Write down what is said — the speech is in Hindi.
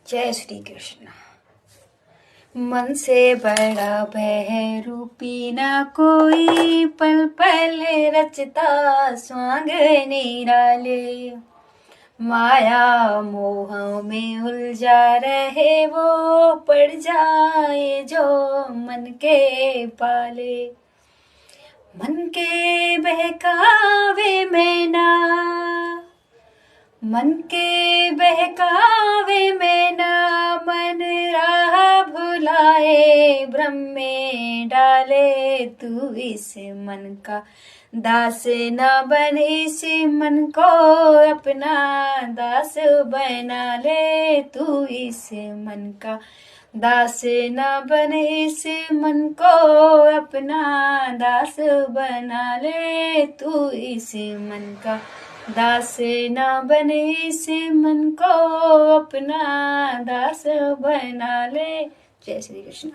जय श्री कृष्ण। मन से बड़ा भय रूपी ना कोई, पल पल रचता स्वांग निराले। माया मोह में उलझा रहे वो, पड़ जाए जो मन के पाले। मन के बहकावे में ना, मन के बहकावे में ना, मन राह भुलाए भ्रम में डाले। तू इस मन का दास न बन, इस मन को अपना दास बना ले। तू इस मन का दास न बन, इस मन को अपना दास बना ले। तू इस मन का दास न बने, इस मन को अपना दास बना ले। जय श्री कृष्ण।